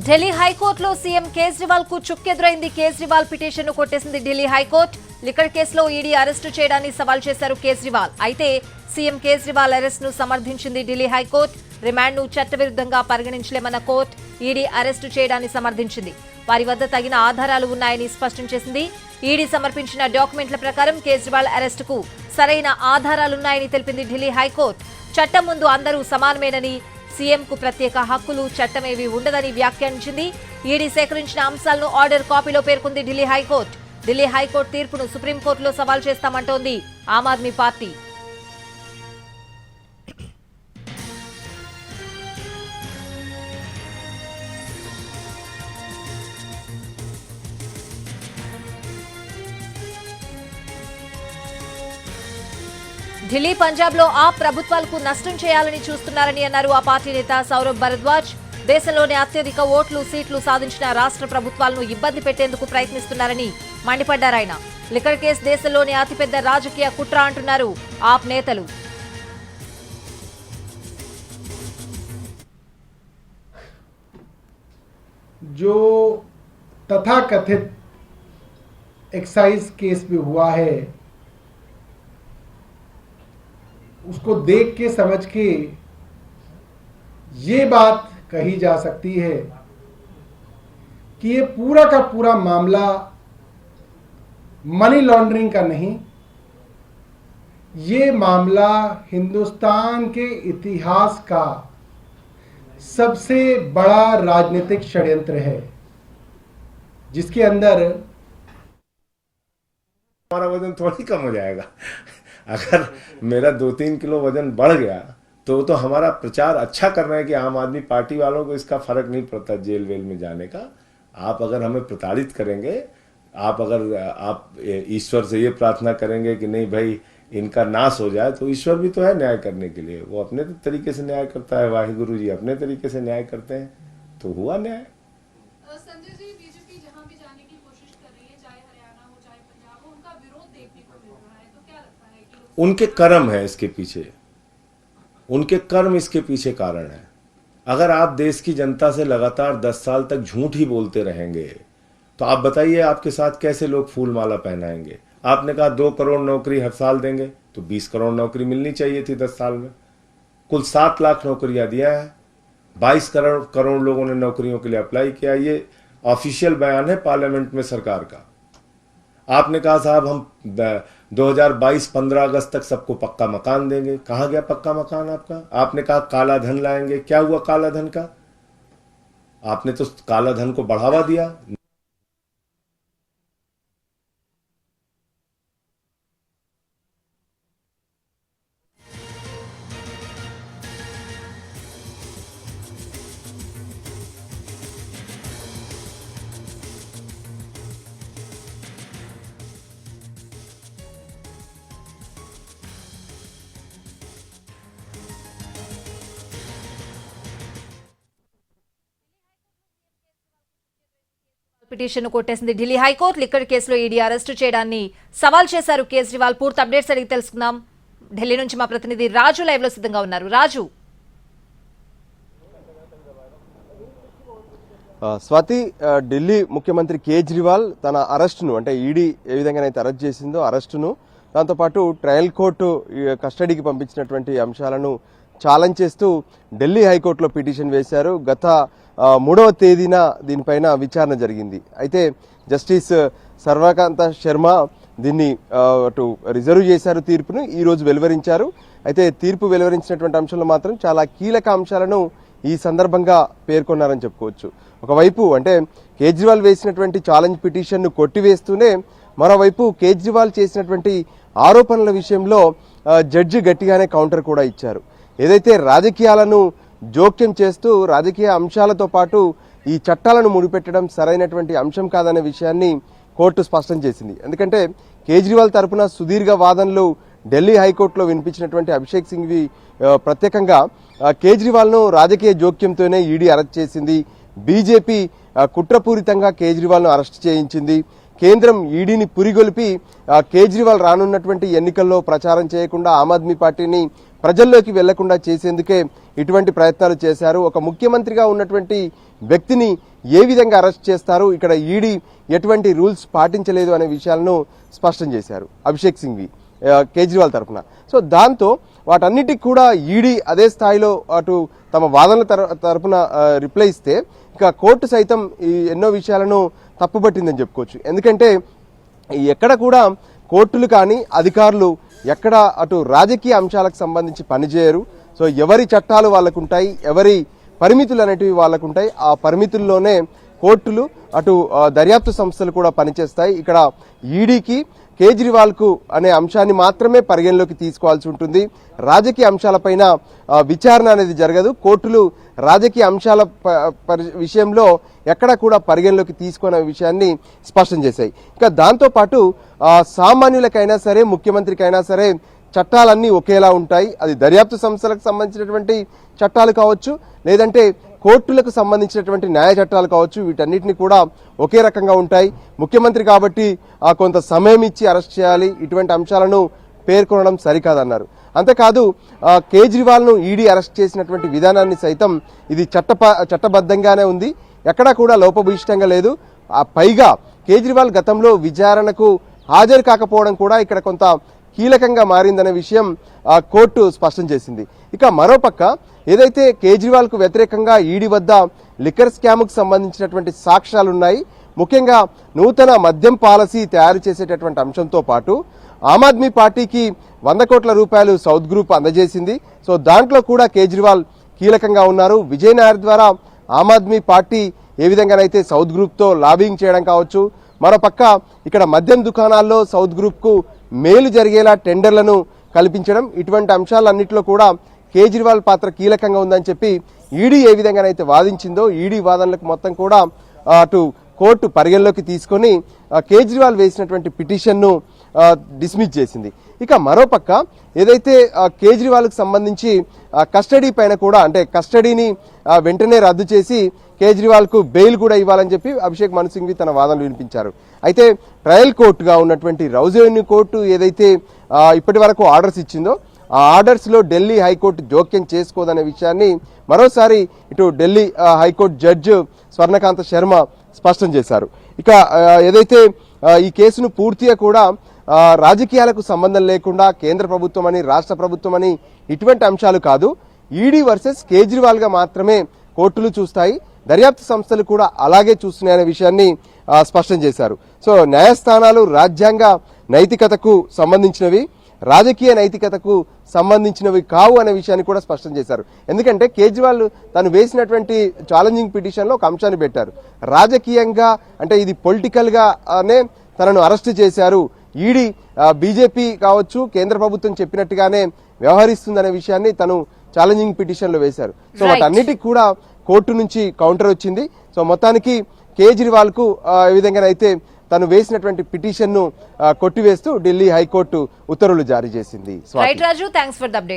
ఢిల్లీ హైకోర్టులో సీఎం కేజ్రీవాల్ కు చుక్కెదురైంది. కేజ్రీవాల్ పిటిషన్ ను కొట్టేసింది ఢిల్లీ హైకోర్టు. లిక్కర్ కేసులో ఈడీ అరెస్టు చేయడాన్ని సవాల్ చేశారు కేజ్రీవాల్. అయితే సీఎం కేజ్రీవాల్ అరెస్ట్ ను సమర్థించింది ఢిల్లీ హైకోర్టు. రిమాండ్ ను చట్టవిరుద్ధంగా పరిగణించలేమన్న కోర్టు ఈడీ అరెస్టు చేయడాన్ని సమర్థించింది. వారి వద్ద తగిన ఆధారాలు ఉన్నాయని స్పష్టం చేసింది. ఈడీ సమర్పించిన డాక్యుమెంట్ల ప్రకారం కేజ్రీవాల్ అరెస్టుకు సరైన ఆధారాలున్నాయని తెలిపింది ఢిల్లీ హైకోర్టు. చట్టం ముందు అందరూ సమానమేనని, సీఎంకు ప్రత్యేక హక్కులు, చట్టమేవి ఉండదని వ్యాఖ్యానించింది. ఈడీ సేకరించిన అంశాలను ఆర్డర్ కాపీలో పేర్కొంది ఢిల్లీ హైకోర్టు. ఢిల్లీ హైకోర్టు తీర్పును సుప్రీంకోర్టులో సవాల్ చేస్తామంటోంది ఆమ్ ఆద్మీ పార్టీ. ఢిల్లీ, పంజాబ్ లో ఆ ప్రభుత్వాలకు నష్టం చేయాలని చూస్తున్నారని అన్నారు ఆ పార్టీ నేత సౌరభ్ భరద్వాజ్. దేశంలోనే అత్యధిక ఓట్లు, సీట్లు సాధించిన రాష్ట్ర ప్రభుత్వాలను ఇబ్బంది పెట్టేందుకు ప్రయత్నిస్తున్నారని మండిపడ్డారాయన. లిక్కర్ కేసు దేశంలోనే అతిపెద్ద రాజకీయ కుట్ర అంటున్నారు ఆప్ నేతలు. जो तथाकथित एक्साइज केस भी हुआ है, उसको देख के समझ के ये बात कही जा सकती है कि ये पूरा का पूरा मामला मनी लॉन्ड्रिंग का नहीं, ये मामला हिंदुस्तान के इतिहास का सबसे बड़ा राजनीतिक षड्यंत्र है, जिसके अंदर हमारा वजन थोड़ी कम हो जाएगा। अगर मेरा 2-3 किलो वजन बढ़ गया तो हमारा प्रचार अच्छा कर रहे हैं कि आम आदमी पार्टी वालों को इसका फर्क नहीं पड़ता जेल वेल में जाने का। आप अगर हमें प्रताड़ित करेंगे, आप ईश्वर से ये प्रार्थना करेंगे कि नहीं भाई इनका नाश हो जाए, तो ईश्वर भी तो है न्याय करने के लिए, वो अपने तरीके से न्याय करता है, वाहिगुरु जी अपने तरीके से न्याय करते हैं, तो हुआ न्याय। संजय जी, बीजेपी जहां भी जाने की कोशिश कर रही है, चाहे हरियाणा हो चाहे पंजाब हो, उनका विरोध देखने को मिल रहा है, तो क्या लगता है कि उनके कर्म है इसके पीछे, उनके कर्म इसके पीछे कारण है। अगर आप देश की जनता से लगातार 10 साल तक झूठ ही बोलते रहेंगे तो आप बताइए आपके साथ कैसे लोग फूल माला पहनाएंगे। आपने कहा 2 करोड़ नौकरी हर साल देंगे, तो 20 करोड़ नौकरी मिलनी चाहिए थी 10 साल में। कुल 7 लाख नौकरियां दिया है, 22 करोड़ लोगों ने नौकरियों के लिए अप्लाई किया। ये ऑफिशियल बयान है पार्लियामेंट में सरकार का। आपने कहा साहब हम 2022-15 अगस्त तक सबको पक्का मकान देंगे। कहाँ गया पक्का मकान आपका? आपने कहा काला धन लाएंगे। क्या हुआ काला धन का? आपने तो काला धन को बढ़ावा दिया। పిటిషన్ ను కొట్టేసింది ఢిల్లీ హైకోర్టు. లిక్కర్ కేసులో ఈడీ అరెస్టు చేయడాన్ని సవాల్ చేశారు కేజ్రీవాల్. పూర్తి అప్డేట్స్ అడిగి తెలుసుకుందాం. ఢిల్లీ నుంచి మా ప్రతినిధి రాజు లైవ్ లో సిద్ధంగా ఉన్నారు. రాజు, స్వాతి, ఢిల్లీ ముఖ్యమంత్రి కేజ్రీవాల్ తన అరెస్టును, అంటే ఈడీ ఏ విధంగానైతే అరెస్ట్ చేసిందో అరెస్టును, దాంతోపాటు ట్రయల్ కోర్టు కస్టడీకి పంపించినటువంటి అంశాలను ఛాలెంజ్ చేస్తూ ఢిల్లీ హైకోర్టులో పిటిషన్ వేశారు. గత 3వ తేదీన దీనిపైన విచారణ జరిగింది. అయితే జస్టిస్ సర్వకాంత శర్మ దీన్ని అటు రిజర్వ్ చేశారు, తీర్పును ఈ రోజు వెలువరించారు. అయితే తీర్పు వెలువరించినటువంటి అంశంలో మాత్రం చాలా కీలక అంశాలను ఈ సందర్భంగా పేర్కొన్నారని చెప్పుకోవచ్చు. ఒకవైపు అంటే కేజ్రీవాల్ వేసినటువంటి ఛాలెంజ్ పిటిషన్ ను కొట్టివేస్తూనే మరోవైపు కేజ్రీవాల్ చేసినటువంటి ఆరోపణల విషయంలో జడ్జి గట్టిగానే కౌంటర్ కూడా ఇచ్చారు. ఏదైతే రాజకీయాలను జోక్యం చేస్తూ రాజకీయ అంశాలతో పాటు ఈ చట్టాలను ముడిపెట్టడం సరైనటువంటి అంశం కాదనే విషయాన్ని కోర్టు స్పష్టం చేసింది. ఎందుకంటే కేజ్రీవాల్ తరపున సుదీర్ఘ వాదనలు ఢిల్లీ హైకోర్టులో వినిపించినటువంటి అభిషేక్ సింఘ్వి ప్రత్యేకంగా కేజ్రీవాల్ ను రాజకీయ జోక్యంతోనే ఈడీ అరెస్ట్ చేసింది, బీజేపీ కుట్రపూరితంగా కేజ్రీవాల్ ను అరెస్ట్ చేయించింది, కేంద్రం ఈడీని పురిగొల్పి కేజ్రీవాల్ రానున్నటువంటి ఎన్నికల్లో ప్రచారం చేయకుండా ఆమ్ ఆద్మీ పార్టీని ప్రజల్లోకి వెళ్లకుండా చేసేందుకే ఇటువంటి ప్రయత్నాలు చేశారు. ఒక ముఖ్యమంత్రిగా ఉన్నటువంటి వ్యక్తిని ఏ విధంగా అరెస్ట్ చేస్తారు, ఇక్కడ ఈడీ ఎటువంటి రూల్స్ పాటించలేదు అనే విషయాలను స్పష్టం చేశారు అభిషేక్ సింఘ్వి కేజ్రీవాల్ తరఫున. సో దాంతో వాటన్నిటికి కూడా ఈడీ అదే స్థాయిలో అటు తమ వాదనల తరఫున రిప్లై ఇస్తే ఇక కోర్టు సైతం ఈ ఎన్నో విషయాలను తప్పుపట్టిందని చెప్పుకోవచ్చు. ఎందుకంటే ఎక్కడ కూడా కోర్టులు కానీ అధికారులు ఎక్కడ అటు రాజకీయ అంశాలకు సంబంధించి పనిచేయరు. సో ఎవరి చట్టాలు వాళ్ళకు ఉంటాయి, ఎవరి పరిమితులు అనేటివి వాళ్ళకు ఉంటాయి. ఆ పరిమితుల్లోనే కోర్టులు అటు దర్యాప్తు సంస్థలు కూడా పనిచేస్తాయి. ఇక్కడ ఈడీకి కేజ్రీవాల్కు అనే అంశాన్ని మాత్రమే పరిగణలోకి తీసుకోవాల్సి ఉంటుంది. రాజకీయ అంశాలపైన విచారణ అనేది జరగదు. కోర్టులు రాజకీయ అంశాల విషయంలో ఎక్కడ కూడా పరిగణలోకి తీసుకునే విషయాన్ని స్పష్టం చేశాయి. ఇక దాంతోపాటు సామాన్యులకైనా సరే ముఖ్యమంత్రికైనా సరే చట్టాలన్నీ ఒకేలా ఉంటాయి. అది దర్యాప్తు సంస్థలకు సంబంధించినటువంటి చట్టాలు కావచ్చు, లేదంటే కోర్టులకు సంబంధించినటువంటి న్యాయ చట్టాలు కావచ్చు, వీటన్నిటిని కూడా ఒకే రకంగా ఉంటాయి. ముఖ్యమంత్రి కాబట్టి కొంత సమయం ఇచ్చి అరెస్ట్ చేయాలి, ఇటువంటి అంశాలను పేర్కొనడం సరికాదన్నారు. అంతేకాదు కేజ్రీవాల్ను ఈడీ అరెస్ట్ చేసినటువంటి విధానాన్ని సైతం ఇది చట్టబద్ధంగానే ఉంది, ఎక్కడా కూడా లోపభూయిష్టంగా లేదు. పైగా కేజ్రీవాల్ గతంలో విచారణకు హాజరు కాకపోవడం కూడా ఇక్కడ కొంత కీలకంగా మారిందనే విషయం కోర్టు స్పష్టం చేసింది. ఇక మరోపక్క ఏదైతే కేజ్రీవాల్కు వ్యతిరేకంగా ఈడీ వద్ద లిక్కర్ స్కామ్కు సంబంధించినటువంటి సాక్ష్యాలు ఉన్నాయి, ముఖ్యంగా నూతన మద్యం పాలసీ తయారు చేసేటటువంటి అంశంతో పాటు ఆమ్ ఆద్మీ పార్టీకి 100 కోట్ల రూపాయలు సౌత్ గ్రూప్ అందజేసింది. సో దాంట్లో కూడా కేజ్రీవాల్ కీలకంగా ఉన్నారు. విజయ్ నాయర్ ద్వారా ఆమ్ ఆద్మీ పార్టీ ఏ విధంగానైతే సౌత్ గ్రూప్తో లాబింగ్ చేయడం కావచ్చు, మరోపక్క ఇక్కడ మద్యం దుకాణాల్లో సౌత్ గ్రూప్కు మేలు జరిగేలా టెండర్లను కల్పించడం, ఇటువంటి అంశాలన్నింటిలో కూడా కేజ్రీవాల్ పాత్ర కీలకంగా ఉందని చెప్పి ఈడీ ఏ విధంగానైతే వాదించిందో ఈడీ వాదనలకు మొత్తం కూడా అటు కోర్టు పరిగణలోకి తీసుకొని కేజ్రీవాల్ వేసినటువంటి పిటిషన్ను డిస్మిస్ చేసింది. ఇక మరోపక్క ఏదైతే కేజ్రీవాల్కు సంబంధించి కస్టడీ పైన కూడా అంటే కస్టడీని వెంటనే రద్దు చేసి కేజ్రీవాల్కు బెయిల్ కూడా ఇవ్వాలని చెప్పి అభిషేక్ మను సింఘ్వి తన వాదనలు వినిపించారు. అయితే ట్రయల్ కోర్టుగా ఉన్నటువంటి రౌజెవెన్యూ కోర్టు ఏదైతే ఇప్పటి వరకు ఆర్డర్స్ ఇచ్చిందో ఆ ఆర్డర్స్లో ఢిల్లీ హైకోర్టు జోక్యం చేసుకోదనే విషయాన్ని మరోసారి ఇటు ఢిల్లీ హైకోర్టు జడ్జి స్వర్ణకాంత శర్మ స్పష్టం చేశారు. ఇక ఏదైతే ఈ కేసును పూర్తిగా కూడా రాజకీయాలకు సంబంధం లేకుండా కేంద్ర ప్రభుత్వం అని రాష్ట్ర ప్రభుత్వం అని ఇటువంటి అంశాలు కాదు, ఈడీ వర్సెస్ కేజ్రీవాల్గా మాత్రమే కోర్టులు చూస్తాయి, దర్యాప్తు సంస్థలు కూడా అలాగే చూస్తున్నాయనే విషయాన్ని స్పష్టం చేశారు. సో న్యాయస్థానాలు రాజ్యాంగ నైతికతకు సంబంధించినవి, రాజకీయ నైతికతకు సంబంధించినవి కావు అనే విషయాన్ని కూడా స్పష్టం చేశారు. ఎందుకంటే కేజ్రీవాల్ తను వేసినటువంటి ఛాలెంజింగ్ పిటిషన్లో ఒక అంశాన్ని పెట్టారు, రాజకీయంగా అంటే ఇది పొలిటికల్గానే తనను అరెస్ట్ చేశారు, ఈడీ బీజేపీ కావచ్చు కేంద్ర ప్రభుత్వం చెప్పినట్టుగానే వ్యవహరిస్తుందనే విషయాన్ని తను ఛాలెంజింగ్ పిటిషన్లో వేశారు. సో వాటన్నిటికి కూడా కోర్టు నుంచి కౌంటర్ వచ్చింది. సో మొత్తానికి కేజ్రీవాల్కు ఏ విధంగానైతే తను వేసినటువంటి పిటిషన్ను కొట్టివేస్తూ ఢిల్లీ హైకోర్టు ఉత్తర్వులు జారీ చేసింది. Right Raju, thanks for the update.